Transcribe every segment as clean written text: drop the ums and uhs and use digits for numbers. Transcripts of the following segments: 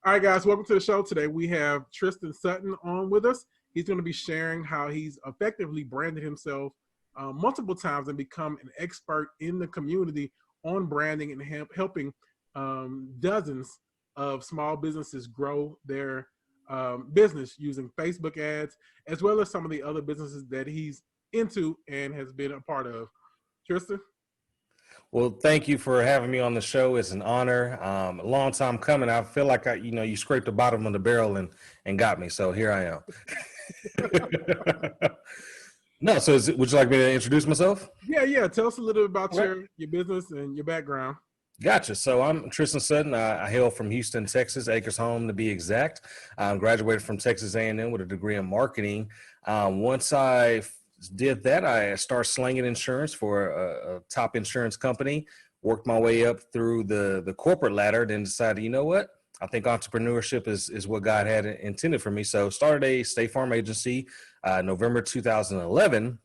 All right, guys, welcome to the show. Today we have Tristen Sutton on with us. He's going to be sharing how he's effectively branded himself multiple times and become an expert in the community on branding and helping dozens of small businesses grow their business using Facebook ads, as well as some of the other businesses that he's into and has been a part of. Tristen? Well, thank you for having me on the show. It's an honor. A long time coming. I feel like you scraped the bottom of the barrel and got me. So here I am. No, so would you like me to introduce myself? Yeah. Tell us a little bit about your business and your background. Gotcha. So I'm Tristen Sutton. I hail from Houston, Texas, Acres Home to be exact. I graduated from Texas A&M with a degree in marketing. Once I did that, I started slinging insurance for a top insurance company, worked my way up through the corporate ladder, then decided, you know what? I think entrepreneurship is what God had intended for me. So started a State Farm agency, November 2011,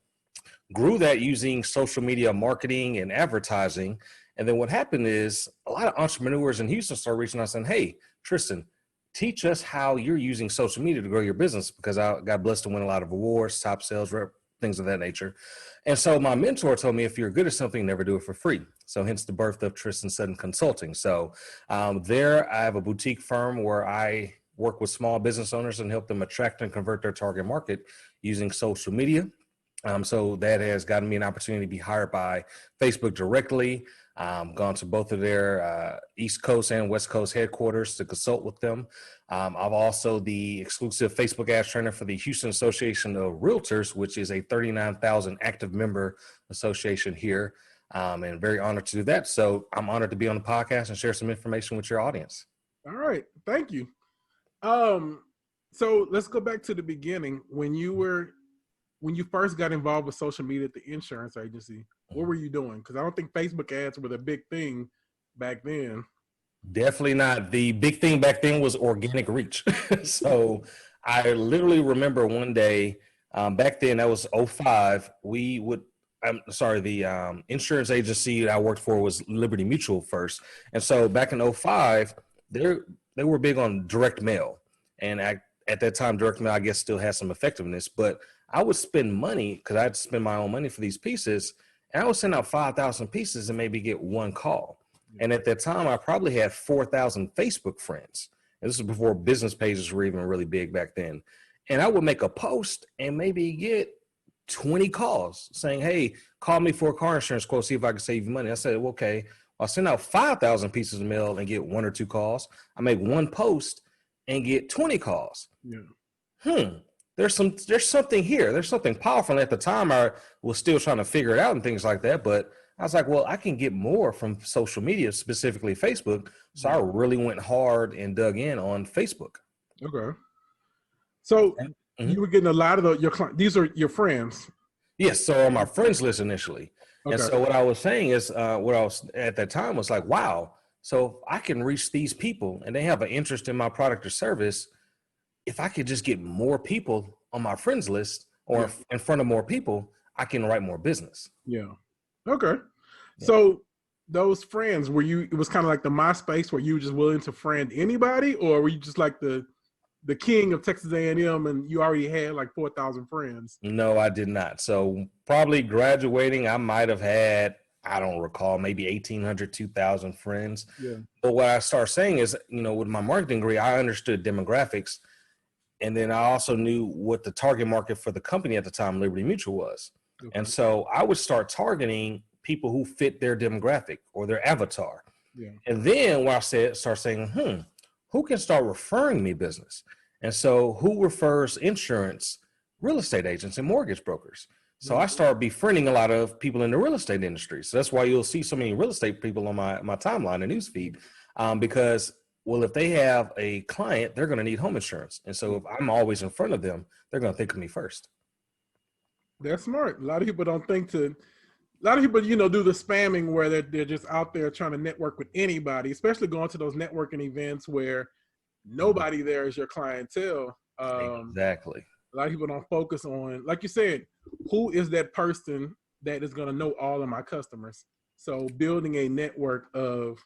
grew that using social media marketing and advertising. And then what happened is a lot of entrepreneurs in Houston started reaching out saying, hey, Tristen, teach us how you're using social media to grow your business, because I got blessed to win a lot of awards, top sales rep, things of that nature. And so my mentor told me, if you're good at something, never do it for free. So hence the birth of Tristen Sutton Consulting. So there I have a boutique firm where I work with small business owners and help them attract and convert their target market using social media. So that has gotten me an opportunity to be hired by Facebook directly. Gone to both of their East Coast and West Coast headquarters to consult with them. I'm also the exclusive Facebook ads trainer for the Houston Association of Realtors, which is a 39,000 active member association here, and very honored to do that. So I'm honored to be on the podcast and share some information with your audience. All right. Thank you. So let's go back to the beginning. When you first got involved with social media at the insurance agency, what were you doing? Because I don't think Facebook ads were the big thing back then. Definitely not. The big thing back then was organic reach. So I literally remember one day back then, that was 05, the insurance agency I worked for was Liberty Mutual first. And so back in 05, they were big on direct mail. And at that time, direct mail, I guess, still had some effectiveness, but I would spend money because I had to spend my own money for these pieces. And I would send out 5,000 pieces and maybe get one call. And at that time, I probably had 4,000 Facebook friends. And this is before business pages were even really big back then. And I would make a post and maybe get 20 calls saying, hey, call me for a car insurance quote, see if I can save you money. I said, well, okay, I'll send out 5,000 pieces of mail and get 1 or 2 calls. I make one post and get 20 calls. Yeah. There's something here. There's something powerful. And at the time, I was still trying to figure it out and things like that. But I was like, well, I can get more from social media, specifically Facebook. So I really went hard and dug in on Facebook. Okay. So you were getting a lot of your clients. These are your friends. Yes. So on my friends list initially. Okay. And so what I was saying is what I was at that time was like, wow, so I can reach these people and they have an interest in my product or service. If I could just get more people on my friends list or in front of more people, I can write more business. Yeah. Okay. Yeah. So those friends, it was kind of like the MySpace where you were just willing to friend anybody, or were you just like the king of Texas A&M and you already had like 4,000 friends? No, I did not. So probably graduating, I might have had, I don't recall, maybe 1,800, 2,000 friends. Yeah. But what I started saying is, with my marketing degree, I understood demographics. And then I also knew what the target market for the company at the time, Liberty Mutual, was. Okay. And so I would start targeting people who fit their demographic or their avatar. Yeah. And then what I start saying, who can start referring me business? And so who refers insurance? Real estate agents and mortgage brokers. So I started befriending a lot of people in the real estate industry. So that's why you'll see so many real estate people on my timeline and newsfeed, because if they have a client, they're going to need home insurance. And so if I'm always in front of them, they're going to think of me first. That's smart. A lot of people don't think to, a lot of people, do the spamming where they're just out there trying to network with anybody, especially going to those networking events where nobody there is your clientele. Exactly. A lot of people don't focus on, like you said, who is that person that is going to know all of my customers? So building a network of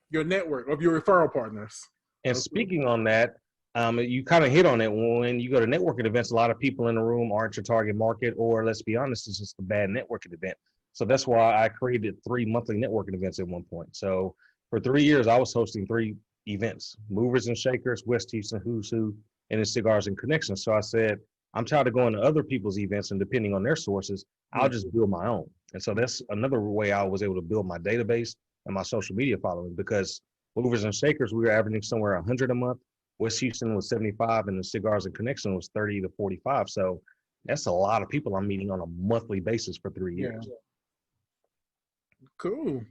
your referral partners. And Okay. speaking on that, you kind of hit on it. When you go to networking events, a lot of people in the room aren't your target market, or let's be honest, it's just a bad networking event. So that's why I created 3 monthly networking events at one point. So for 3 years, I was hosting 3 events: Movers and Shakers, West Houston Who's Who, and then Cigars and Connections. So I said, I'm tired of going to other people's events and depending on their sources, I'll Yeah. just build my own. And so that's another way I was able to build my database and my social media following, because Movers and Shakers, we were averaging somewhere 100 a month. West Houston was 75, and the Cigars and Connection was 30 to 45. So that's a lot of people I'm meeting on a monthly basis for 3 Yeah. years. Cool.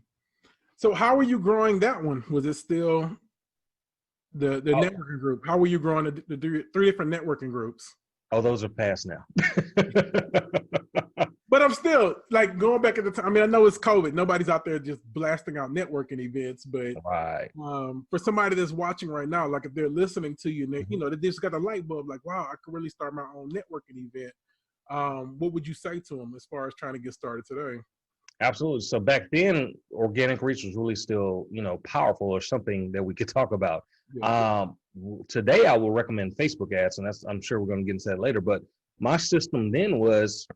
So how were you growing that one? Was it still the Oh, networking group? How were you growing the 3 different networking groups? oh, those are past now. But I'm still like going back at the time. I mean, I know it's COVID. Nobody's out there just blasting out networking events, but Right. for somebody that's watching right now, like if they're listening to you and they, Mhm. they just got a light bulb, like, wow, I could really start my own networking event. What would you say to them as far as trying to get started today? Absolutely. So back then, organic reach was really still, powerful, or something that we could talk about. Yeah. Today, I will recommend Facebook ads, and I'm sure we're going to get into that later. But my system then was,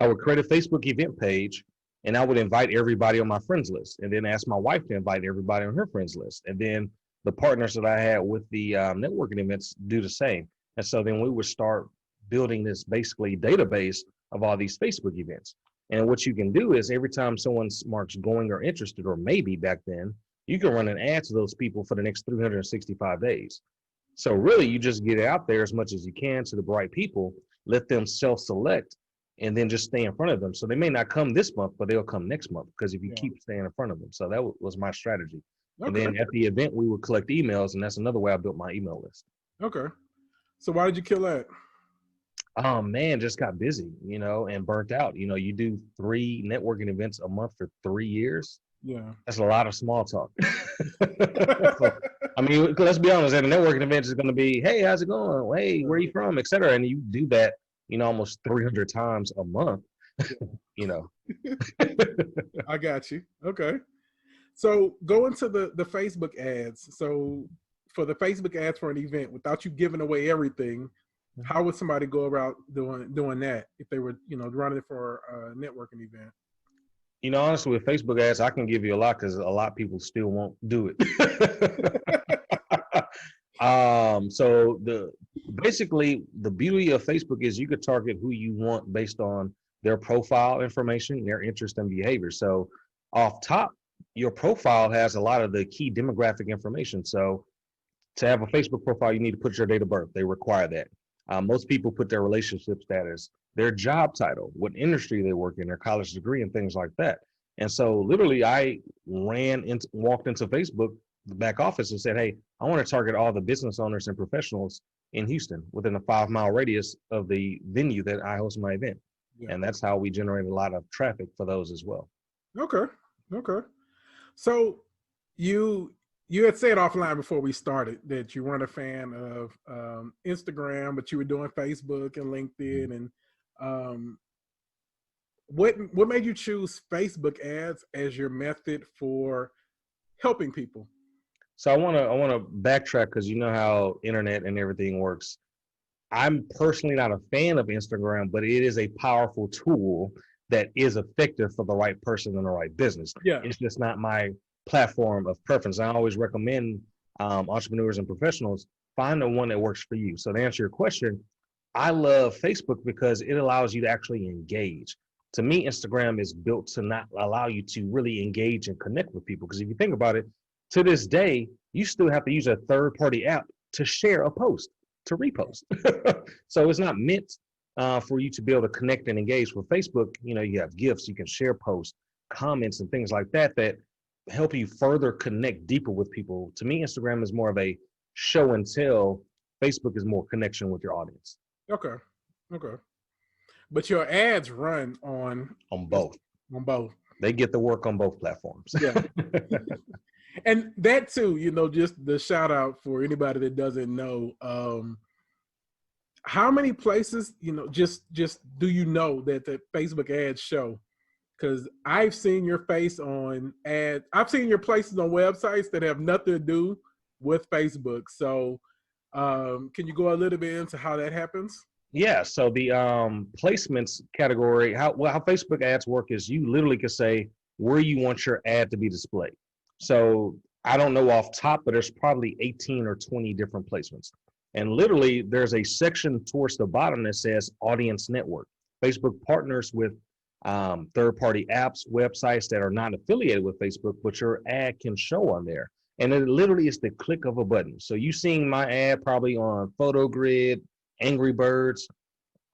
I would create a Facebook event page, and I would invite everybody on my friends list, and then ask my wife to invite everybody on her friends list. And then the partners that I had with the networking events do the same. And so then we would start building this basically database of all these Facebook events. And what you can do is every time someone marks going or interested, or maybe back then, you can run an ad to those people for the next 365 days. So really, you just get it out there as much as you can to the right people, let them self-select, and then just stay in front of them. So they may not come this month, but they'll come next month, because if you Yeah. keep staying in front of them. So that was my strategy. And Okay. then at the event, we would collect emails, and that's another way I built my email list. Okay. So why did you kill that? Oh man, just got busy, and burnt out. You do 3 networking events a month for 3 years. Yeah. That's a lot of small talk. So, I mean, let's be honest. At a networking event, is going to be, "Hey, how's it going? Hey, where are you from?" etc. And you do that, almost 300 times a month. You know. I got you. Okay. So go into the Facebook ads. So for the Facebook ads for an event, without you giving away everything, how would somebody go about doing that if they were running it for a networking event? Honestly, with Facebook ads, I can give you a lot, because a lot of people still won't do it. So basically the beauty of Facebook is you could target who you want based on their profile information, their interest and behavior. So off top, your profile has a lot of the key demographic information. So to have a Facebook profile, you need to put your date of birth. They require that. Most people put their relationship status, their job title, what industry they work in, their college degree, and things like that. And so literally I walked into Facebook, the back office, and said, "Hey, I want to target all the business owners and professionals in Houston within a 5-mile radius of the venue that I host my event." Yeah. And that's how we generate a lot of traffic for those as well. Okay. Okay. So you you had said offline before we started that you weren't a fan of Instagram, but you were doing Facebook and LinkedIn. And um, what made you choose Facebook ads as your method for helping people? So I want to backtrack, because you know how internet and everything works. I'm personally not a fan of Instagram, but it is a powerful tool that is effective for the right person in the right business. Yeah. It's just not my platform of preference. I always recommend entrepreneurs and professionals, find the one that works for you. So to answer your question, I love Facebook because it allows you to actually engage. To me, Instagram is built to not allow you to really engage and connect with people. Because if you think about it, to this day, you still have to use a third-party app to share a post, to repost. So it's not meant for you to be able to connect and engage. With Facebook, you have gifts, you can share posts, comments, and things like that help you further connect deeper with people. To me, Instagram is more of a show and tell. Facebook is more connection with your audience. Okay. Okay. But your ads run On both. on both. They get the work on both platforms. Yeah. And that too, just the shout out for anybody that doesn't know. How many places, just do you know that the Facebook ads show? Because I've seen your face on ads. I've seen your places on websites that have nothing to do with Facebook. So can you go a little bit into how that happens? Yeah, so the placements category, how Facebook ads work is you literally can say where you want your ad to be displayed. So I don't know off top, but there's probably 18 or 20 different placements. And literally there's a section towards the bottom that says audience network. Facebook partners with third-party apps, websites that are not affiliated with Facebook, but your ad can show on there. And it literally is the click of a button. So you seeing my ad probably on PhotoGrid, Angry Birds,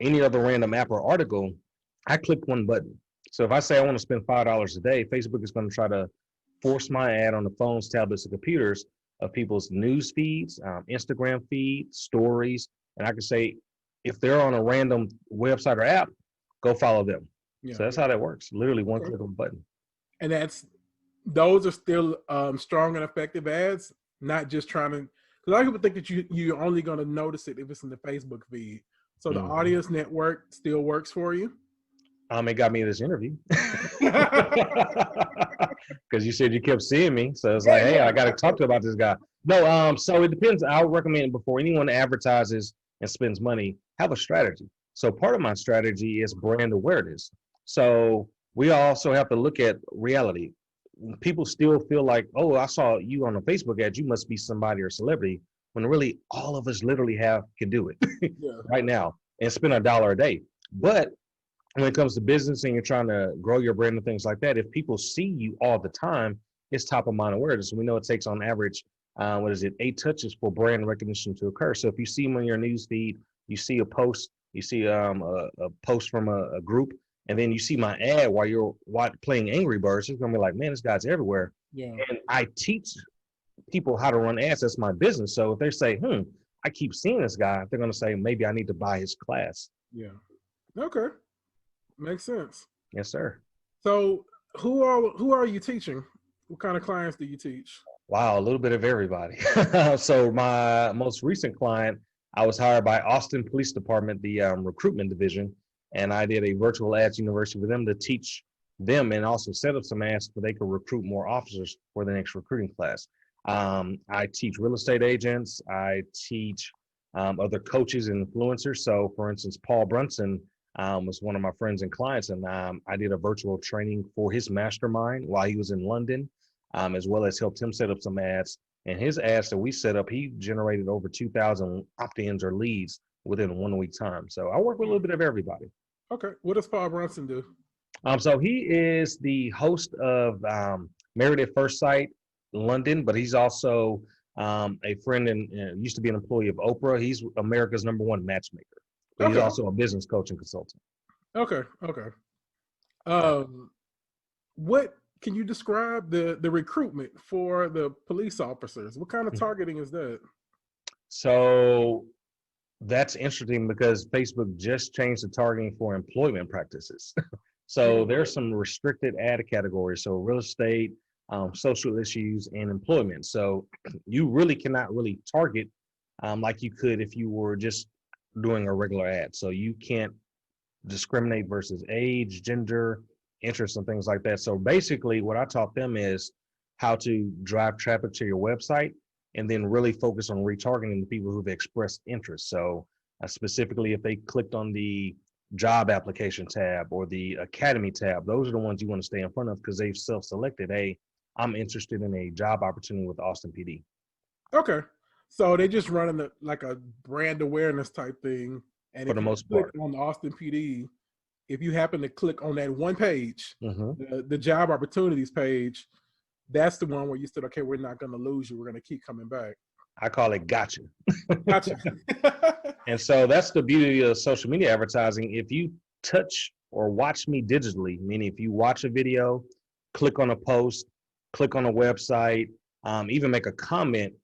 any other random app or article, I click one button. So if I say I want to spend $5 a day, Facebook is going to try to force my ad on the phones, tablets, and computers of people's news feeds, Instagram feed, stories, and I can say if they're on a random website or app, go follow them. Yeah. So that's how that works. Literally one click of a button. And those are still strong and effective ads, not just trying to. Because a lot of people think that you're only going to notice it if it's in the Facebook feed. So the audience network still works for you. It got me this interview because you said you kept seeing me, so it's like, hey, I got to talk to you about this guy. No, so it depends. I would recommend before anyone advertises and spends money, have a strategy. So part of my strategy is brand awareness. So we also have to look at reality. People still feel like, oh, I saw you on a Facebook ad, you must be somebody or celebrity, when really all of us literally can do it right now and spend $1 a day. But when it comes to business and you're trying to grow your brand and things like that, if people see you all the time, it's top of mind awareness. We know it takes on average, 8 touches for brand recognition to occur. So if you see them on your news feed, you see a post, you see a post from a group, and then you see my ad while you're playing Angry Birds, it's gonna be like, man, this guy's everywhere. Yeah. And I teach people how to run ads. That's my business. So if they say, I keep seeing this guy, they're gonna say, maybe I need to buy his class. Yeah. Okay. Makes sense. Yes, sir. So who are you teaching? What kind of clients do you teach? Wow, a little bit of everybody. So my most recent client, I was hired by Austin Police Department, the recruitment division, and I did a virtual ads university with them to teach them and also set up some ads so they could recruit more officers for the next recruiting class. I teach real estate agents. I teach other coaches and influencers. So for instance, Paul Brunson was one of my friends and clients, and I did a virtual training for his mastermind while he was in London, as well as helped him set up some ads. And his ads that we set up, he generated over 2,000 opt-ins or leads within 1 week time. So I work with a little bit of everybody. Okay. What does Paul Brunson do? So he is the host of Married at First Sight London, but he's also a friend and used to be an employee of Oprah. He's America's #1 matchmaker. But he's also a business coach and consultant. Okay. What can you describe the recruitment for the police officers? What kind of targeting is that? So that's interesting because Facebook just changed the targeting for employment practices. So there's some restricted ad categories. So real estate, social issues, and employment. So you really cannot really target like you could if you were just doing a regular ad. So you can't discriminate versus age, gender, interests, and things like that. So basically what I taught them is how to drive traffic to your website and then really focus on retargeting the people who've expressed interest. So specifically if they clicked on the job application tab or the academy tab, those are the ones you want to stay in front of because they've self-selected, hey, I'm interested in a job opportunity with Austin PD. Okay. So they just running like a brand awareness type thing. And for the most part, on the Austin PD, if you happen to click on that one page, the job opportunities page, that's the one where you said, okay, we're not going to lose you. We're going to keep coming back. I call it gotcha. Gotcha. And so that's the beauty of social media advertising. If you touch or watch me digitally, meaning if you watch a video, click on a post, click on a website, even make a comment,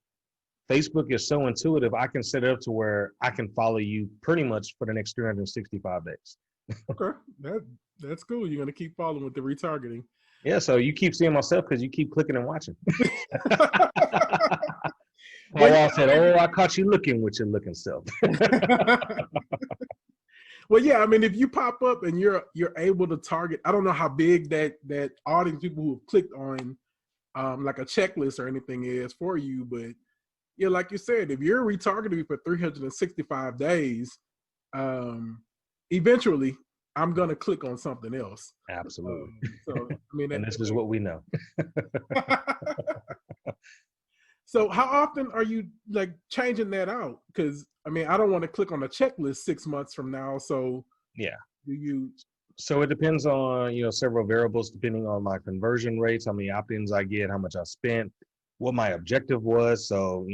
Facebook is so intuitive. I can set it up to where I can follow you pretty much for the next 365 days. Okay, that's cool. You're gonna keep following with the retargeting. Yeah, so you keep seeing myself because you keep clicking and watching. I said, "Oh, I caught you looking with your looking self." Well, yeah, I mean, if you pop up and you're able to target, I don't know how big that audience people who have clicked on like a checklist or anything is for you, but yeah, like you said, if you're retargeting me for 365 days, eventually I'm gonna click on something else. Absolutely. So I mean, And this is what we know. So how often are you like changing that out? Because I mean, I don't want to click on a checklist 6 months from now. So Yeah. do you? So it depends on, several variables depending on my conversion rates, how many opt-ins I get, how much I spent, what my objective was. So,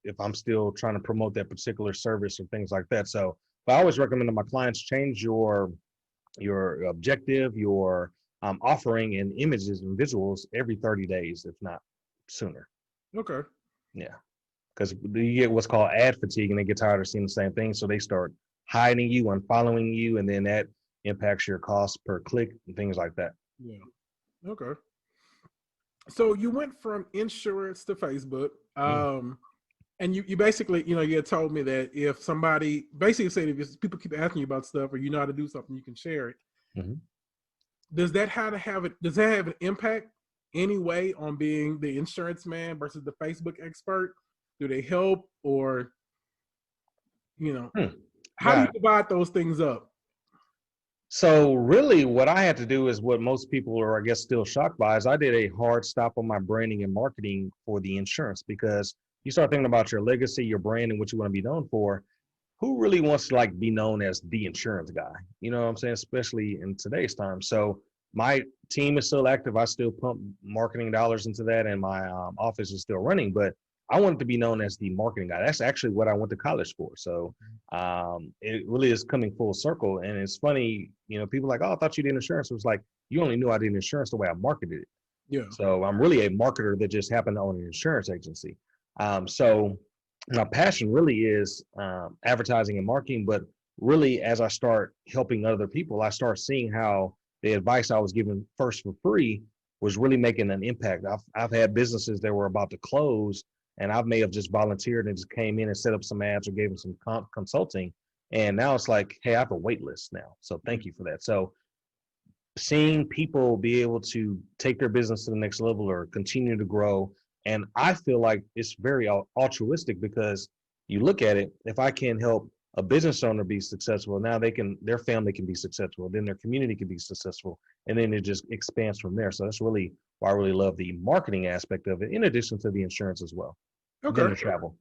if I'm still trying to promote that particular service or things like that. So, but I always recommend to my clients change your objective, your offering and images and visuals every 30 days, if not sooner. Okay. Yeah. Because you get what's called ad fatigue and they get tired of seeing the same thing. So they start hiding you, unfollowing you, and then that impacts your cost per click and things like that. Yeah. Okay. So you went from insurance to Facebook. And you basically, you had told me that if somebody basically said if people keep asking you about stuff or you know how to do something, you can share it. Mm-hmm. Does that does that have an impact anyway on being the insurance man versus the Facebook expert? Do they help or how do you divide those things up? So really what I had to do is what most people are, I guess, still shocked by is I did a hard stop on my branding and marketing for the insurance because you start thinking about your legacy, your brand, and what you want to be known for. Who really wants to be known as the insurance guy? You know what I'm saying? Especially in today's time. So my team is still active. I still pump marketing dollars into that and my office is still running, but I wanted to be known as the marketing guy. That's actually what I went to college for. So it really is coming full circle. And it's funny, people like, oh, I thought you did insurance. It was like, you only knew I did insurance the way I marketed it. Yeah. So I'm really a marketer that just happened to own an insurance agency. So my passion really is advertising and marketing, but really as I start helping other people, I start seeing how the advice I was given first for free was really making an impact. I've had businesses that were about to close and I may have just volunteered and just came in and set up some ads or gave them some consulting. And now it's like, hey, I have a wait list now. So thank you for that. So seeing people be able to take their business to the next level or continue to grow. And I feel like it's very altruistic because you look at it, if I can help a business owner be successful, now their family can be successful, then their community can be successful, and then it just expands from there. So that's really why I really love the marketing aspect of it, in addition to the insurance as well. Okay. Then the travel.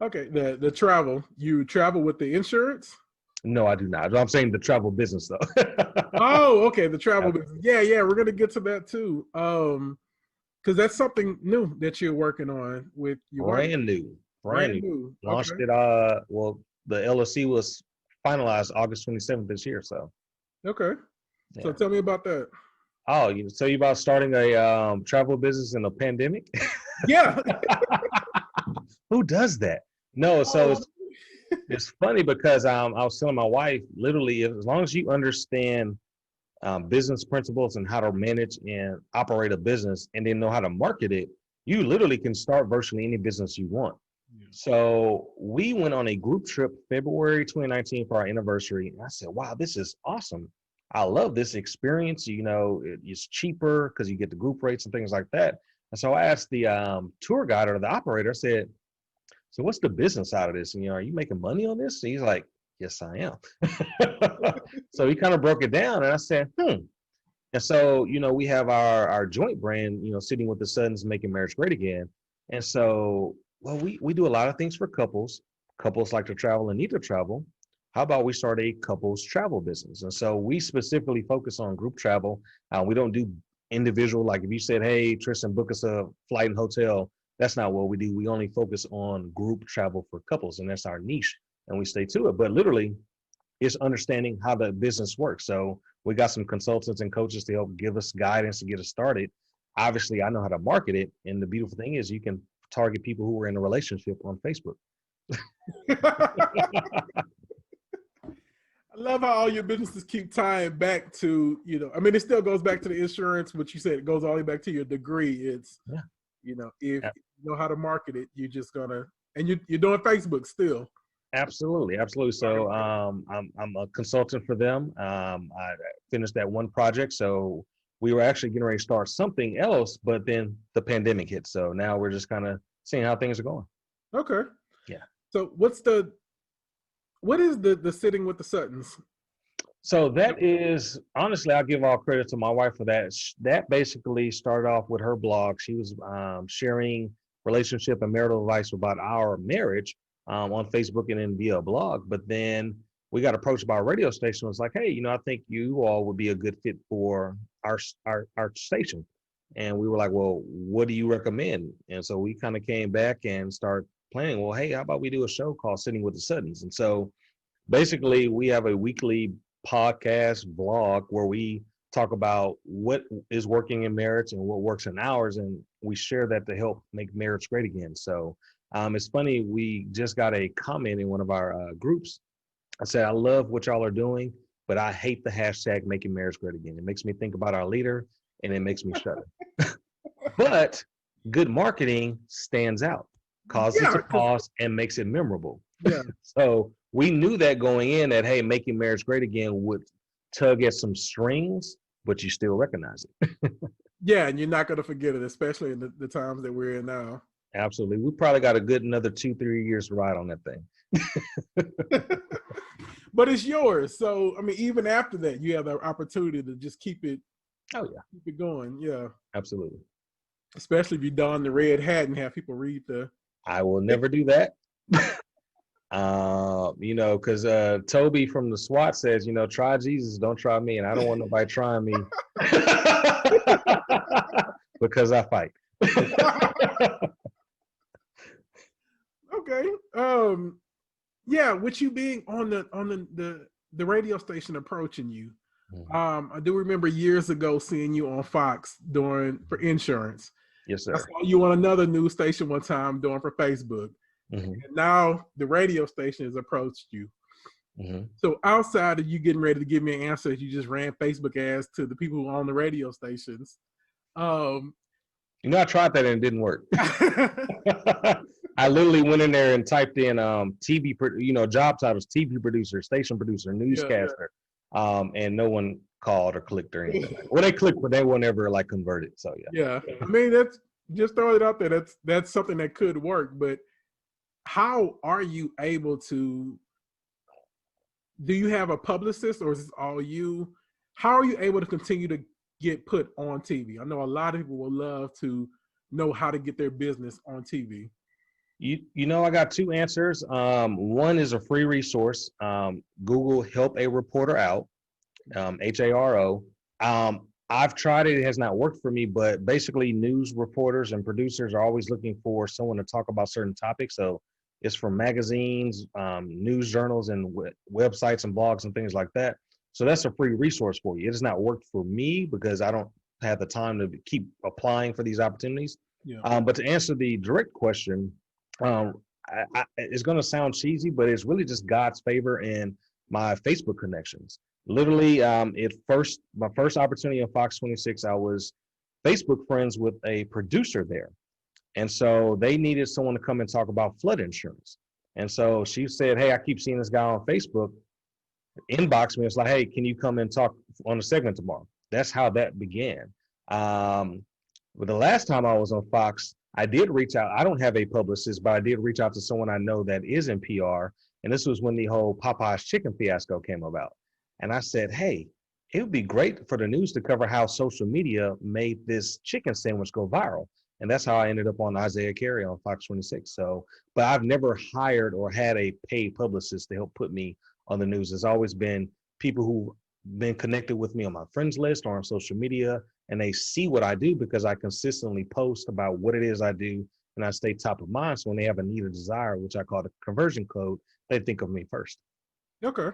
Okay, the travel. You travel with the insurance? No, I do not. I'm saying the travel business though. Oh, okay, the travel business. Yeah, we're gonna get to that too. Because that's something new that you're working on with your brand new. Launched Okay. it. Well, the LLC was finalized August 27th this year. So. Okay. Yeah. So tell me about that. Oh, you tell you about starting a travel business in a pandemic? Yeah. Who does that? No. So it's funny because I was telling my wife, literally, as long as you understand business principles and how to manage and operate a business and then know how to market it, you literally can start virtually any business you want. Yeah. So we went on a group trip February 2019 for our anniversary. And I said, wow, this is awesome. I love this experience. It's cheaper because you get the group rates and things like that. And so I asked the tour guide or the operator, I said, so what's the business side of this? And, are you making money on this? And he's like, yes, I am. So he kind of broke it down and I said, And so, we have our joint brand, Sitting with the Suttons, Making Marriage Great Again. And so, well, we do a lot of things for couples. Couples like to travel and need to travel. How about we start a couples travel business? And so we specifically focus on group travel. We don't do individual, like if you said, hey, Tristen, book us a flight and hotel. That's not what we do. We only focus on group travel for couples, and that's our niche, and we stay to it. But literally, it's understanding how the business works. So we got some consultants and coaches to help give us guidance to get us started. Obviously, I know how to market it, and the beautiful thing is you can target people who are in a relationship on Facebook. I love how all your businesses keep tying back to, it still goes back to the insurance, but you said it goes all the way back to your degree. It's, if you know how to market it, you're just gonna, and you're doing Facebook still. Absolutely. So I'm a consultant for them. I finished that one project. So we were actually getting ready to start something else, but then the pandemic hit. So now we're just kind of seeing how things are going. Okay. Yeah. So what is the sitting with the Suttons? So that is, honestly, I'll give all credit to my wife for that. That basically started off with her blog. She was sharing relationship and marital advice about our marriage on Facebook and then via a blog. But then we got approached by a radio station. It was like, hey, I think you all would be a good fit for our station. And we were like, well, what do you recommend? And so we kind of came back and started planning. Well, hey, how about we do a show called Sitting with the Suttons? And so basically, we have a weekly podcast blog where we talk about what is working in marriage and what works in ours, and we share that to help make marriage great again. So it's funny, we just got a comment in one of our groups. I said, I love what y'all are doing, but I hate the hashtag making marriage great again. It makes me think about our leader and it makes me shudder. But good marketing stands out, causes a pause and makes it memorable. Yeah. So we knew that going in that, hey, making marriage great again would tug at some strings, but you still recognize it. Yeah, and you're not going to forget it, especially in the times that we're in now. Absolutely. We probably got a good another 2-3 years to ride on that thing. But it's yours. So, I mean, even after that, you have the opportunity to just keep it. Oh, yeah. Keep it going. Yeah. Absolutely. Especially if you don the red hat and have people read the. I will never do that. Because Toby from the SWAT says, try Jesus, don't try me. And I don't want nobody trying me because I fight. Okay. Yeah, with you being on the radio station approaching you, I do remember years ago seeing you on Fox for insurance. Yes, sir. I saw you on another news station one time doing for Facebook. Mm-hmm. And now the radio station has approached you. Mm-hmm. So outside of you getting ready to give me an answer, you just ran Facebook ads to the people who own the radio stations. I tried that and it didn't work. I literally went in there and typed in TV, job titles, TV producer, station producer, newscaster, and no one called or clicked or anything. Well, they clicked, but they won't ever convert it. So yeah. I mean, that's just throwing it out there. That's something that could work. But how are you able to? Do you have a publicist, or is this all you? How are you able to continue to get put on TV? I know a lot of people would love to know how to get their business on TV. I got two answers. One is a free resource. Google Help a Reporter Out, HARO. I've tried it. It has not worked for me, but basically news reporters and producers are always looking for someone to talk about certain topics. So it's from magazines, news journals, and websites and blogs and things like that. So that's a free resource for you. It has not worked for me because I don't have the time to keep applying for these opportunities. Yeah. But to answer the direct question, it's going to sound cheesy, but it's really just God's favor and my Facebook connections. Literally, my first opportunity on Fox 26, I was Facebook friends with a producer there. And so they needed someone to come and talk about flood insurance. And so she said, hey, I keep seeing this guy on Facebook. Inbox me. It's like, hey, can you come and talk on a segment tomorrow? That's how that began. But the last time I was on Fox, I did reach out. I don't have a publicist, but I did reach out to someone I know that is in PR. And this was when the whole Popeye's chicken fiasco came about. And I said, hey, it would be great for the news to cover how social media made this chicken sandwich go viral. And that's how I ended up on Isaiah Carey on Fox 26. So, but I've never hired or had a paid publicist to help put me on the news. It's always been people who've been connected with me on my friends list or on social media, and they see what I do because I consistently post about what it is I do, and I stay top of mind. So when they have a need or desire, which I call the conversion code, they think of me first. Okay.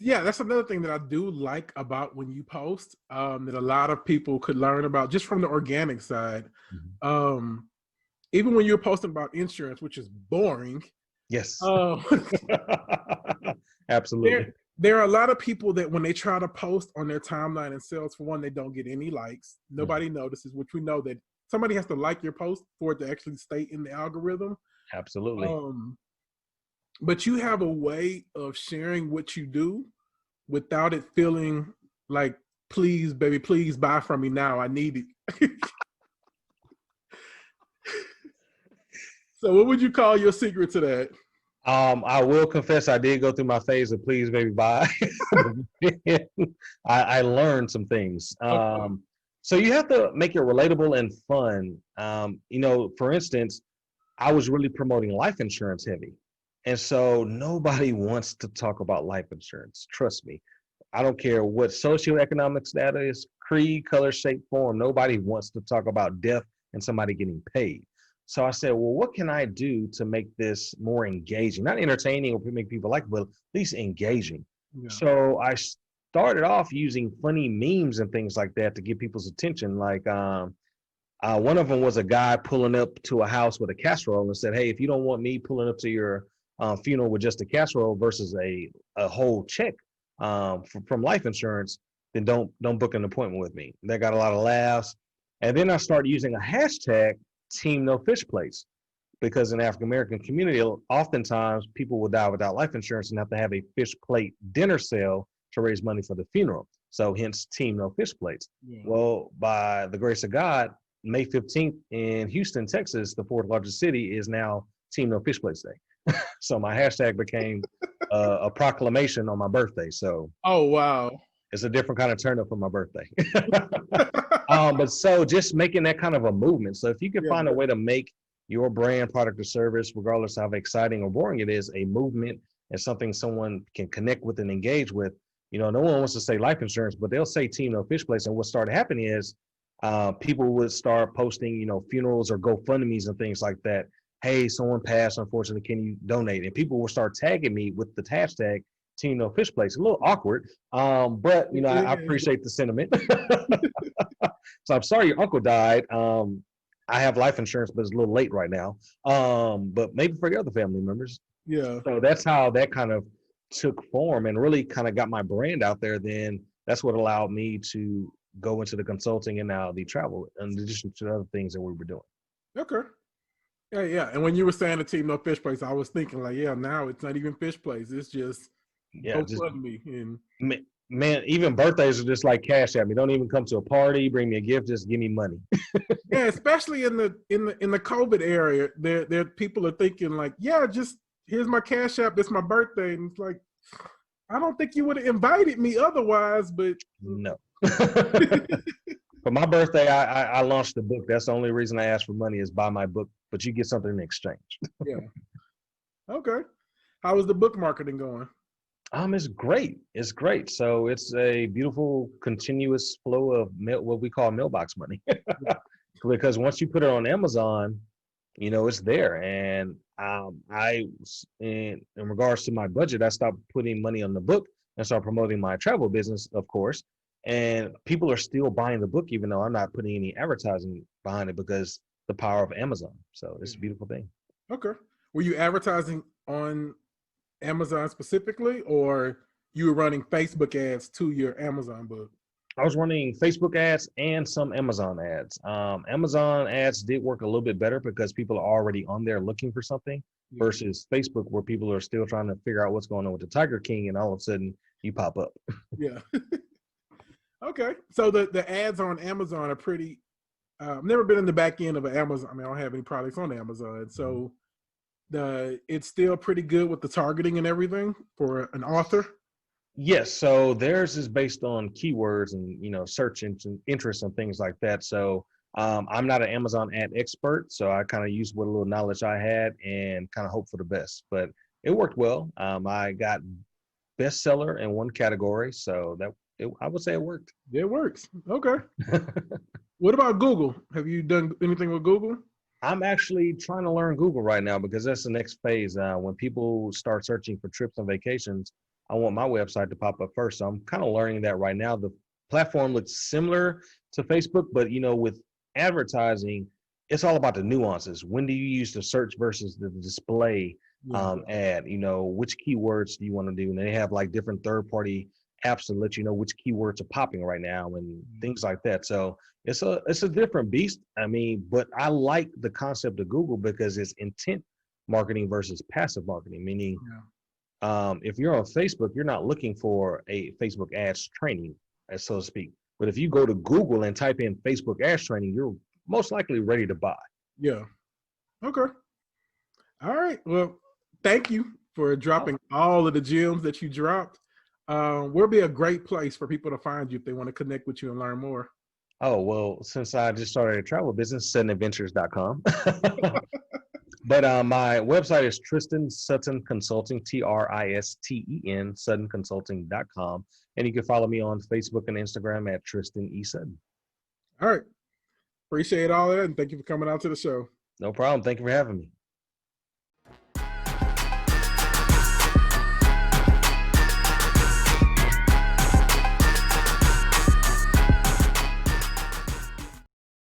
Yeah, that's another thing that I do like about when you post, that a lot of people could learn about just from the organic side. Mm-hmm. Even when you're posting about insurance, which is boring. Yes. Absolutely. There are a lot of people that when they try to post on their timeline and sales, for one, they don't get any likes. Nobody notices, which we know that somebody has to like your post for it to actually stay in the algorithm. Absolutely. But you have a way of sharing what you do without it feeling like please, baby, please buy from me now. I need it. So what would you call your secret to that? I will confess I did go through my phase of please baby bye. I learned some things. Okay. So you have to make it relatable and fun. For instance, I was really promoting life insurance heavy. And so nobody wants to talk about life insurance. Trust me. I don't care what socioeconomic status, creed, color, shape, form. Nobody wants to talk about death and somebody getting paid. So I said, well, what can I do to make this more engaging? Not entertaining or make people like it, but at least engaging. Yeah. So I started off using funny memes and things like that to get people's attention. Like one of them was a guy pulling up to a house with a casserole and said, hey, if you don't want me pulling up to your funeral with just a casserole versus a whole check from life insurance, then don't book an appointment with me. That got a lot of laughs. And then I started using a hashtag, Team No Fish Plates, because in the African American community, oftentimes people will die without life insurance and have to have a fish plate dinner sale to raise money for the funeral. So hence Team No Fish Plates. Yeah. Well, by the grace of God, May 15th in Houston, Texas, the fourth largest city, is now Team No Fish Plates Day. So my hashtag became a proclamation on my birthday. So Oh wow. it's a different kind of turn up for my birthday. But so just making that kind of a movement. So if you can Yeah. find a way to make your brand, product, or service, regardless of how exciting or boring it is, a movement and something someone can connect with and engage with. No one wants to say life insurance, but they'll say Team No Fish Place. And what started happening is people would start posting, funerals or GoFundMe's and things like that. Hey, someone passed, unfortunately, can you donate? And people will start tagging me with the hashtag Team No Fish Place. A little awkward, but I appreciate the sentiment. So I'm sorry your uncle died. I have life insurance, but it's a little late right now. But maybe for your other family members. Yeah. So that's how that kind of took form and really kind of got my brand out there. Then that's what allowed me to go into the consulting and now the travel, in addition to the other things that we were doing. Okay. Yeah, yeah. And when you were saying the Team No Fish Place, I was thinking like, yeah, now it's not even Fish Place. It's just Yeah, just GoFundMe. And man, even birthdays are just like cash at me. Don't even come to a party, bring me a gift, just give me money. yeah, especially in the COVID area, there people are thinking like, yeah, just here's my Cash App. It's my birthday, and it's like, I don't think you would have invited me otherwise, but No. For my birthday, I launched the book. That's the only reason I asked for money is buy my book, but you get something in exchange. yeah. Okay. How is the book marketing going? It's great. It's great. So it's a beautiful, continuous flow of what we call mailbox money. Because once you put it on Amazon, it's there. And in regards to my budget, I stopped putting money on the book and started promoting my travel business, of course. And people are still buying the book, even though I'm not putting any advertising behind it because the power of Amazon. So it's a beautiful thing. Okay. Were you advertising on Amazon specifically, or you were running Facebook ads to your Amazon book? I was running Facebook ads and some Amazon ads. Amazon ads did work a little bit better because people are already on there looking for something versus Facebook where people are still trying to figure out what's going on with the Tiger King and all of a sudden you pop up. Yeah. Okay. So the ads on Amazon are pretty, I've never been in the back end of an Amazon. I mean, I don't have any products on Amazon. So it's still pretty good with the targeting and everything for an author. Yes, so theirs is based on keywords and search interest and things like that. So I'm not an Amazon ad expert, so I kind of used what little knowledge I had and kind of hope for the best. But it worked well. I got bestseller in one category, so I would say it worked. It works. Okay. What about Google? Have you done anything with Google? I'm actually trying to learn Google right now because that's the next phase. When people start searching for trips and vacations, I want my website to pop up first. So I'm kind of learning that right now. The platform looks similar to Facebook, but with advertising, it's all about the nuances. When do you use the search versus the display ad? Which keywords do you want to do? And they have like different third-party apps to let you know which keywords are popping right now and things like that. So it's a different beast. I mean, but I like the concept of Google because it's intent marketing versus passive marketing, meaning if you're on Facebook, you're not looking for a Facebook ads training, so to speak. But if you go to Google and type in Facebook ads training, you're most likely ready to buy. Yeah. Okay. All right. Well, thank you for dropping all of the gems that you dropped. Where'll be a great place for people to find you if they want to connect with you and learn more? Oh, well, since I just started a travel business, suttonadventures.com. But my website is Tristen Sutton Consulting, Tristen, SuttonConsulting.com. And you can follow me on Facebook and Instagram at Tristen E. Sutton. All right. Appreciate all of that. And thank you for coming out to the show. No problem. Thank you for having me.